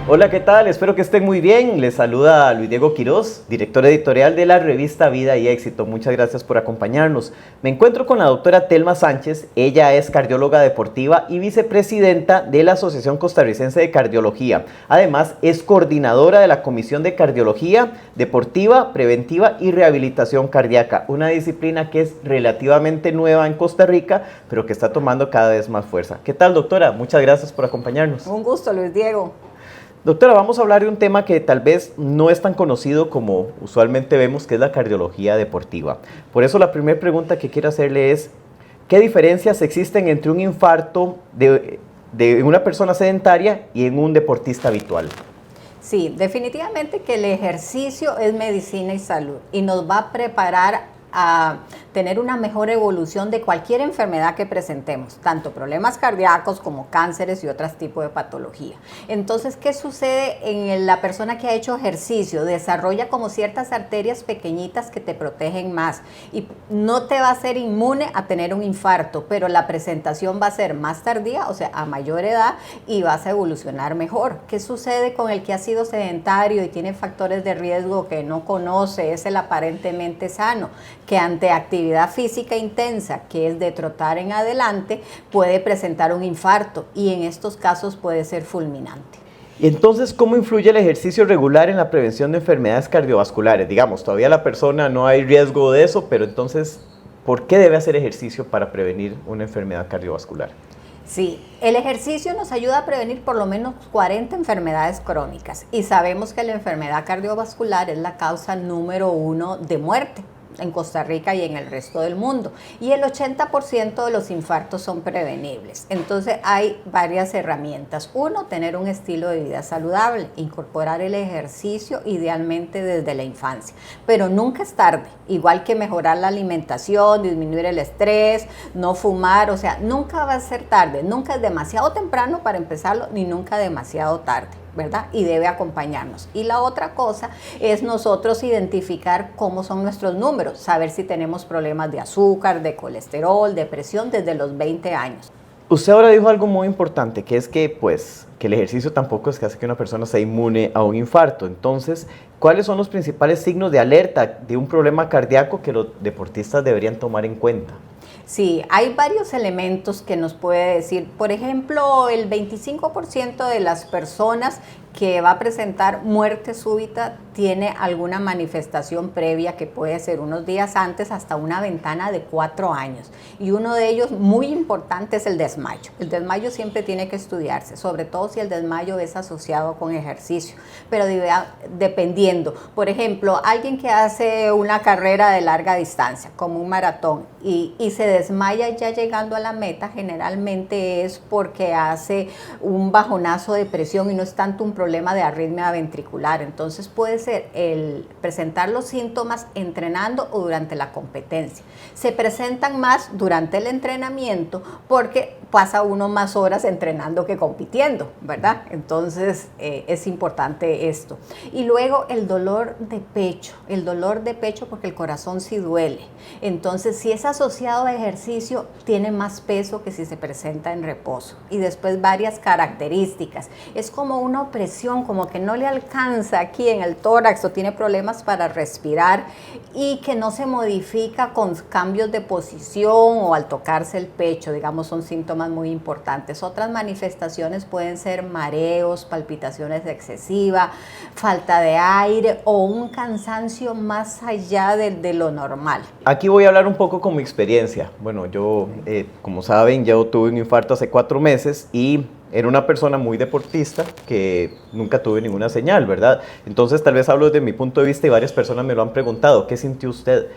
Hola, ¿qué tal? Espero que estén muy bien. Les saluda Luis Diego Quiroz, director editorial de la revista Vida y Éxito. Muchas gracias por acompañarnos. Me encuentro con la doctora Telma Sánchez. Ella es cardióloga deportiva y vicepresidenta de la Asociación Costarricense de Cardiología. Además, es coordinadora de la Comisión de Cardiología Deportiva, Preventiva y Rehabilitación Cardíaca, una disciplina que es relativamente nueva en Costa Rica, pero que está tomando cada vez más fuerza. ¿Qué tal, doctora? Muchas gracias por acompañarnos. Un gusto, Luis Diego. Doctora, vamos a hablar de un tema que tal vez no es tan conocido como usualmente vemos, que es la cardiología deportiva. Por eso la primera pregunta que quiero hacerle es, ¿qué diferencias existen entre un infarto de una persona sedentaria y en un deportista habitual? Sí, definitivamente que el ejercicio es medicina y salud y nos va a preparar a tener una mejor evolución de cualquier enfermedad que presentemos, tanto problemas cardíacos como cánceres y otros tipos de patología. Entonces, ¿qué sucede en la persona que ha hecho ejercicio? Desarrolla como ciertas arterias pequeñitas que te protegen más y no te va a ser inmune a tener un infarto, pero la presentación va a ser más tardía, o sea, a mayor edad, y vas a evolucionar mejor. ¿Qué sucede con el que ha sido sedentario y tiene factores de riesgo que no conoce? Es el aparentemente sano, que ante actividad física intensa, que es de trotar en adelante, puede presentar un infarto y en estos casos puede ser fulminante. Y entonces, ¿cómo influye el ejercicio regular en la prevención de enfermedades cardiovasculares? Digamos, todavía la persona no hay riesgo de eso, pero entonces, ¿por qué debe hacer ejercicio para prevenir una enfermedad cardiovascular? Sí, el ejercicio nos ayuda a prevenir por lo menos 40 enfermedades crónicas y sabemos que la enfermedad cardiovascular es la causa número 1 de muerte en Costa Rica y en el resto del mundo. Y el 80% de los infartos son prevenibles. Entonces hay varias herramientas. Uno, tener un estilo de vida saludable, incorporar el ejercicio idealmente desde la infancia. Pero nunca es tarde, igual que mejorar la alimentación, disminuir el estrés, no fumar, o sea, nunca va a ser tarde, nunca es demasiado temprano para empezarlo, ni nunca demasiado tarde, ¿verdad? Y debe acompañarnos. Y la otra cosa es nosotros identificar cómo son nuestros números, saber si tenemos problemas de azúcar, de colesterol, de presión desde los 20 años. Usted ahora dijo algo muy importante, que es que, que el ejercicio tampoco es que hace que una persona sea inmune a un infarto. Entonces, ¿cuáles son los principales signos de alerta de un problema cardíaco que los deportistas deberían tomar en cuenta? Sí, hay varios elementos que nos puede decir. Por ejemplo, el 25% de las personas que va a presentar muerte súbita tiene alguna manifestación previa que puede ser unos días antes hasta una ventana de 4 años. Y uno de ellos muy importante es el desmayo. El desmayo siempre tiene que estudiarse, sobre todo si el desmayo es asociado con ejercicio, pero dependiendo. Por ejemplo, alguien que hace una carrera de larga distancia, como un maratón, y se desmaya ya llegando a la meta, generalmente es porque hace un bajonazo de presión y no es tanto un problema de arritmia ventricular. Entonces puede ser el presentar los síntomas entrenando o durante la competencia. Se presentan más durante el entrenamiento porque pasa uno más horas entrenando que compitiendo, ¿verdad? Entonces es importante esto. Y luego el dolor de pecho porque el corazón sí duele. Entonces si es asociado a ejercicio tiene más peso que si se presenta en reposo. Y después varias características. Es como una opresión, como que no le alcanza aquí en el tórax o tiene problemas para respirar y que no se modifica con cambios de posición o al tocarse el pecho, digamos, son síntomas muy importantes. Otras manifestaciones pueden ser mareos, palpitaciones excesivas, falta de aire o un cansancio más allá de lo normal. Aquí voy a hablar un poco con mi experiencia. Bueno, yo, como saben, yo tuve un infarto hace 4 meses y era una persona muy deportista que nunca tuve ninguna señal, ¿verdad? Entonces tal vez hablo desde mi punto de vista y varias personas me lo han preguntado. ¿Qué sintió usted?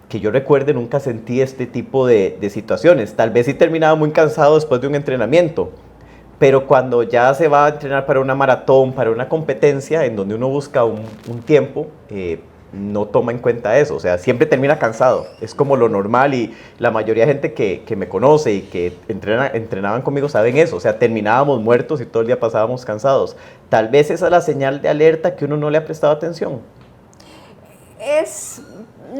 Que yo recuerde, nunca sentí este tipo de situaciones. Tal vez sí terminaba muy cansado después de un entrenamiento, pero cuando ya se va a entrenar para una maratón, para una competencia, en donde uno busca un tiempo, no toma en cuenta eso, o sea, siempre termina cansado, es como lo normal y la mayoría de gente que me conoce y que entrenaban conmigo saben eso, o sea, terminábamos muertos y todo el día pasábamos cansados. Tal vez esa es la señal de alerta que uno no le ha prestado atención.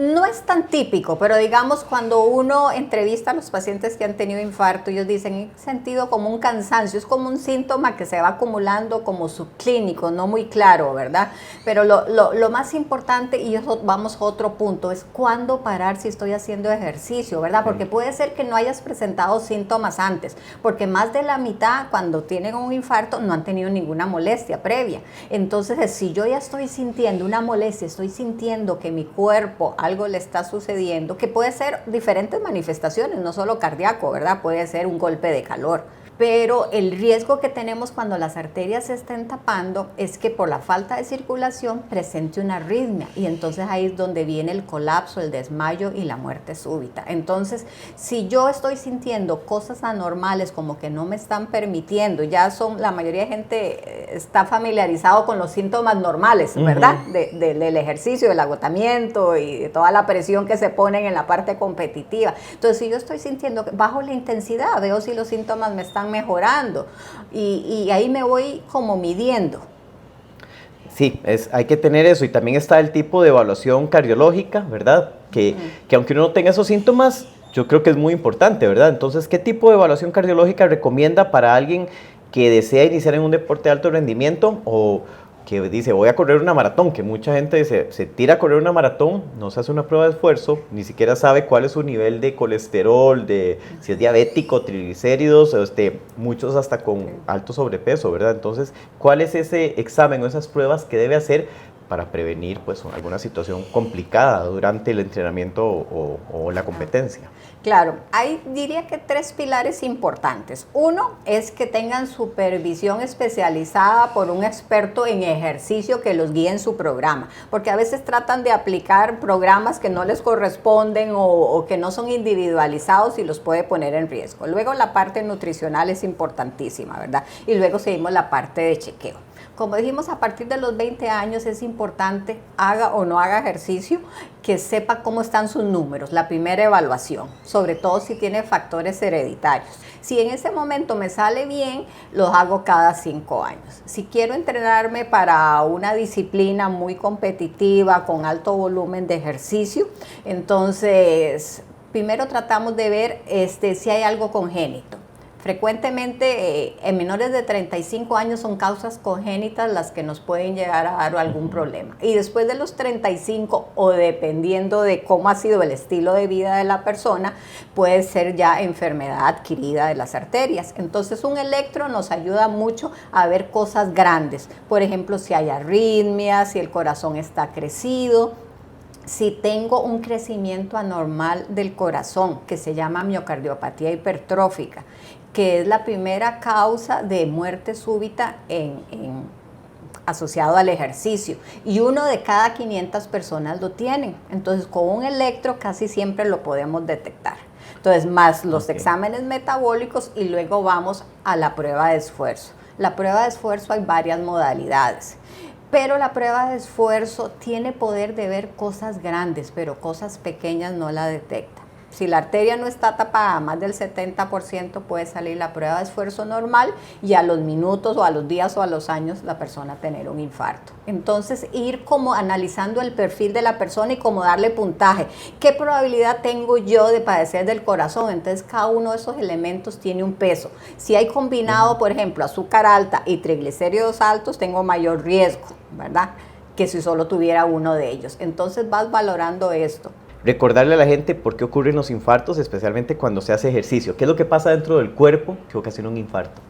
No es tan típico, pero digamos cuando uno entrevista a los pacientes que han tenido infarto, ellos dicen, he sentido como un cansancio, es como un síntoma que se va acumulando como subclínico, no muy claro, ¿verdad? Pero lo más importante, y eso vamos a otro punto, es cuándo parar si estoy haciendo ejercicio, ¿verdad? Porque puede ser que no hayas presentado síntomas antes, porque más de la mitad cuando tienen un infarto no han tenido ninguna molestia previa. Entonces, si yo ya estoy sintiendo una molestia, estoy sintiendo que mi cuerpo algo le está sucediendo, que puede ser diferentes manifestaciones, no solo cardíaco, ¿verdad? Puede ser un golpe de calor. Pero el riesgo que tenemos cuando las arterias se estén tapando es que por la falta de circulación presente una arritmia y entonces ahí es donde viene el colapso, el desmayo y la muerte súbita. Entonces, si yo estoy sintiendo cosas anormales como que no me están permitiendo, la mayoría de gente está familiarizado con los síntomas normales, ¿verdad? Del ejercicio, del agotamiento y de toda la presión que se ponen en la parte competitiva. Entonces, si yo estoy sintiendo que bajo la intensidad, veo si los síntomas me están mejorando y ahí me voy como midiendo. Sí, hay que tener eso y también está el tipo de evaluación cardiológica, ¿verdad? Que aunque uno no tenga esos síntomas, yo creo que es muy importante, ¿verdad? Entonces, ¿qué tipo de evaluación cardiológica recomienda para alguien que desea iniciar en un deporte de alto rendimiento o que dice voy a correr una maratón, que mucha gente se tira a correr una maratón, no se hace una prueba de esfuerzo, ni siquiera sabe cuál es su nivel de colesterol, si es diabético, triglicéridos, muchos hasta con alto sobrepeso, ¿verdad? Entonces, ¿cuál es ese examen o esas pruebas que debe hacer para prevenir pues alguna situación complicada durante el entrenamiento o la competencia? Claro, hay diría que 3 pilares importantes. Uno es que tengan supervisión especializada por un experto en ejercicio que los guíe en su programa, porque a veces tratan de aplicar programas que no les corresponden o que no son individualizados y los puede poner en riesgo. Luego la parte nutricional es importantísima, ¿verdad? Y luego seguimos la parte de chequeo. Como dijimos, a partir de los 20 años es importante, haga o no haga ejercicio, que sepa cómo están sus números, la primera evaluación, sobre todo si tiene factores hereditarios. Si en ese momento me sale bien, los hago cada 5 años. Si quiero entrenarme para una disciplina muy competitiva, con alto volumen de ejercicio, entonces primero tratamos de ver si hay algo congénito. Frecuentemente en menores de 35 años son causas congénitas las que nos pueden llegar a dar algún problema. Y después de los 35 o dependiendo de cómo ha sido el estilo de vida de la persona, puede ser ya enfermedad adquirida de las arterias. Entonces un electro nos ayuda mucho a ver cosas grandes. Por ejemplo, si hay arritmias, si el corazón está crecido, si tengo un crecimiento anormal del corazón que se llama miocardiopatía hipertrófica, que es la primera causa de muerte súbita asociado al ejercicio, y 1 de cada 500 personas lo tienen. Entonces, con un electro casi siempre lo podemos detectar. Entonces, más los exámenes metabólicos y luego vamos a la prueba de esfuerzo. La prueba de esfuerzo hay varias modalidades, pero la prueba de esfuerzo tiene poder de ver cosas grandes, pero cosas pequeñas no la detecta. Si la arteria no está tapada más del 70%, puede salir la prueba de esfuerzo normal y a los minutos o a los días o a los años la persona tener un infarto. Entonces, ir como analizando el perfil de la persona y como darle puntaje. ¿Qué probabilidad tengo yo de padecer del corazón? Entonces, cada uno de esos elementos tiene un peso. Si hay combinado, por ejemplo, azúcar alta y triglicéridos altos, tengo mayor riesgo, ¿verdad? Que si solo tuviera uno de ellos. Entonces, vas valorando esto. Recordarle a la gente por qué ocurren los infartos, especialmente cuando se hace ejercicio. ¿Qué es lo que pasa dentro del cuerpo que ocasiona un infarto?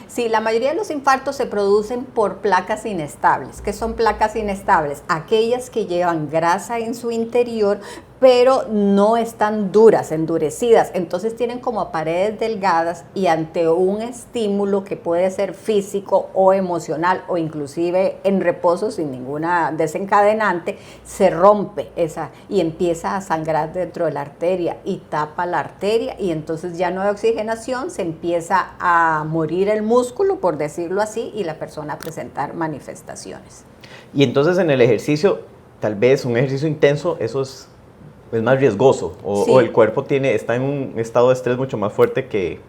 Sí, la mayoría de los infartos se producen por placas inestables. ¿Qué son placas inestables? Aquellas que llevan grasa en su interior, pero no están duras, endurecidas. Entonces tienen como paredes delgadas y ante un estímulo que puede ser físico o emocional o inclusive en reposo sin ninguna desencadenante, se rompe esa y empieza a sangrar dentro de la arteria y tapa la arteria y entonces ya no hay oxigenación, se empieza a morir el músculo, por decirlo así, y la persona a presentar manifestaciones. Y entonces en el ejercicio, tal vez un ejercicio intenso, eso es más riesgoso Sí. o el cuerpo está en un estado de estrés mucho más fuerte que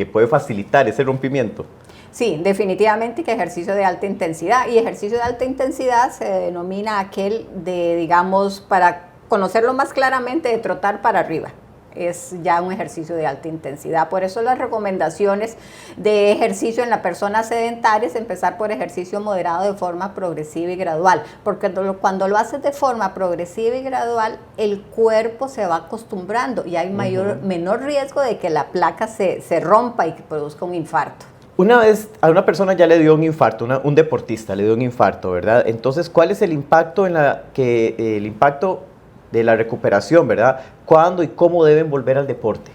puede facilitar ese rompimiento. Sí, definitivamente que ejercicio de alta intensidad, y ejercicio de alta intensidad se denomina aquel de, digamos, para conocerlo más claramente, de trotar para arriba. Es ya un ejercicio de alta intensidad. Por eso las recomendaciones de ejercicio en la persona sedentaria es empezar por ejercicio moderado de forma progresiva y gradual, porque cuando lo haces de forma progresiva y gradual, el cuerpo se va acostumbrando y hay menor riesgo de que la placa se rompa y que produzca un infarto. Una vez a una persona ya le dio un infarto, un deportista le dio un infarto, ¿verdad? Entonces, ¿cuál es el impacto el impacto de la recuperación, ¿verdad? ¿Cuándo y cómo deben volver al deporte?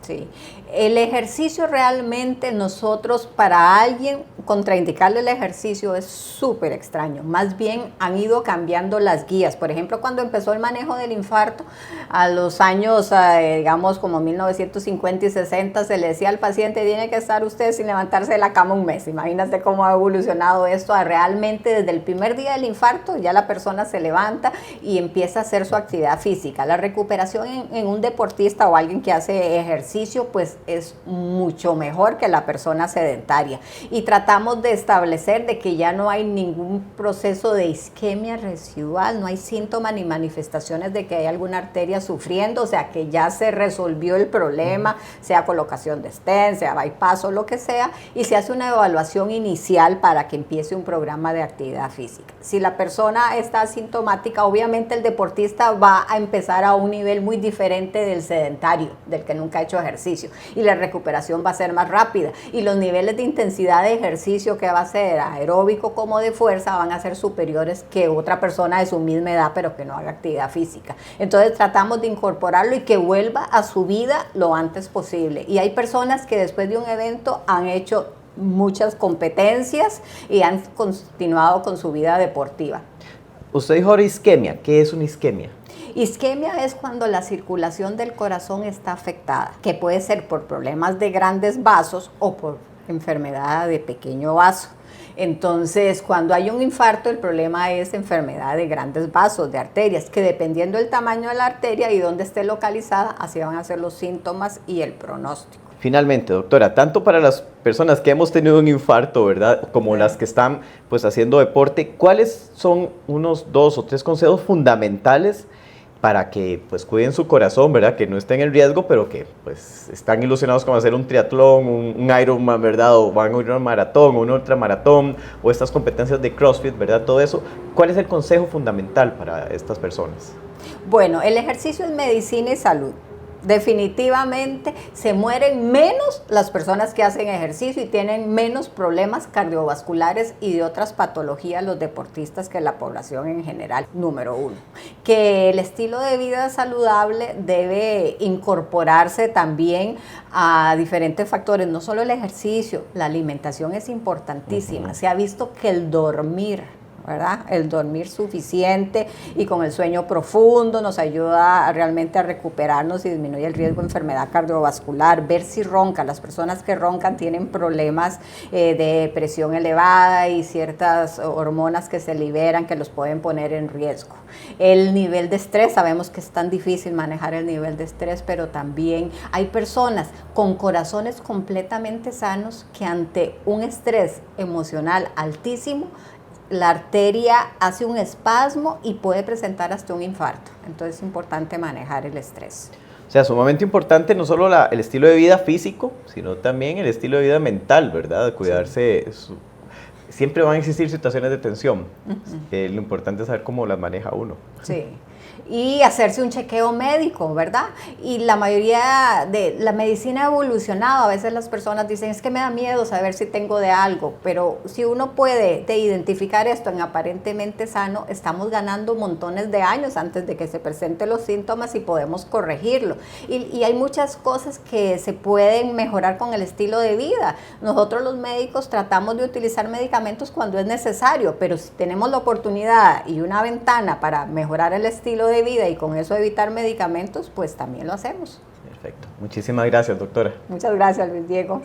Sí, el ejercicio realmente nosotros, para alguien, contraindicarle el ejercicio es súper extraño. Más bien han ido cambiando las guías. Por ejemplo, cuando empezó el manejo del infarto, a los años, digamos, como 1950 y 60, se le decía al paciente, tiene que estar usted sin levantarse de la cama un mes. Imagínate cómo ha evolucionado esto a realmente desde el primer día del infarto, ya la persona se levanta y empieza a hacer su actividad física. La recuperación en un deportista o alguien que hace ejercicio, pues es mucho mejor que la persona sedentaria. Y tratamos de establecer de que ya no hay ningún proceso de isquemia residual, no hay síntomas ni manifestaciones de que hay alguna arteria sufriendo, o sea que ya se resolvió el problema, sea colocación de stent, sea bypass o lo que sea, y se hace una evaluación inicial para que empiece un programa de actividad física. Si la persona está asintomática, obviamente el deportista va a empezar a un nivel muy diferente del sedentario, del que nunca ha hecho ejercicio, y la recuperación va a ser más rápida y los niveles de intensidad de ejercicio que va a ser aeróbico como de fuerza van a ser superiores que otra persona de su misma edad pero que no haga actividad física. Entonces tratamos de incorporarlo y que vuelva a su vida lo antes posible. Y hay personas que después de un evento han hecho muchas competencias y han continuado con su vida deportiva. Usted dijo ahora isquemia. ¿Qué es una isquemia? Isquemia es cuando la circulación del corazón está afectada, que puede ser por problemas de grandes vasos o por enfermedad de pequeño vaso. Entonces, cuando hay un infarto, el problema es enfermedad de grandes vasos, de arterias, que dependiendo del tamaño de la arteria y dónde esté localizada, así van a ser los síntomas y el pronóstico. Finalmente, doctora, tanto para las personas que hemos tenido un infarto, ¿verdad?, como las que están pues haciendo deporte, ¿cuáles son unos 2 o 3 consejos fundamentales para que pues cuiden su corazón, ¿verdad?, que no estén en riesgo, pero que pues están ilusionados con hacer un triatlón, un Ironman, ¿verdad?, o van a ir a un maratón, o un ultramaratón, o estas competencias de CrossFit, ¿verdad?, todo eso? ¿Cuál es el consejo fundamental para estas personas? Bueno, el ejercicio es medicina y salud. Definitivamente se mueren menos las personas que hacen ejercicio y tienen menos problemas cardiovasculares y de otras patologías los deportistas que la población en general. Número 1, que el estilo de vida saludable debe incorporarse también a diferentes factores, no solo el ejercicio, la alimentación es importantísima. Se ha visto que el dormir, ¿verdad?, el dormir suficiente y con el sueño profundo nos ayuda realmente a recuperarnos y disminuye el riesgo de enfermedad cardiovascular. Ver si roncan, las personas que roncan tienen problemas de presión elevada y ciertas hormonas que se liberan que los pueden poner en riesgo. El nivel de estrés, sabemos que es tan difícil manejar el nivel de estrés, pero también hay personas con corazones completamente sanos que ante un estrés emocional altísimo, la arteria hace un espasmo y puede presentar hasta un infarto. Entonces es importante manejar el estrés. O sea, sumamente importante no solo el estilo de vida físico, sino también el estilo de vida mental, ¿verdad? Cuidarse. Sí. Siempre van a existir situaciones de tensión. Lo importante es saber cómo las maneja uno. Sí. Y hacerse un chequeo médico, ¿verdad? Y la mayoría de la medicina ha evolucionado. A veces las personas dicen, es que me da miedo saber si tengo de algo, pero si uno puede identificar esto en aparentemente sano, estamos ganando montones de años antes de que se presenten los síntomas y podemos corregirlo. Y hay muchas cosas que se pueden mejorar con el estilo de vida. Nosotros los médicos tratamos de utilizar medicamentos cuando es necesario, pero si tenemos la oportunidad y una ventana para mejorar el estilo de vida y con eso evitar medicamentos, pues también lo hacemos. Perfecto. Muchísimas gracias, doctora. Muchas gracias, Luis Diego.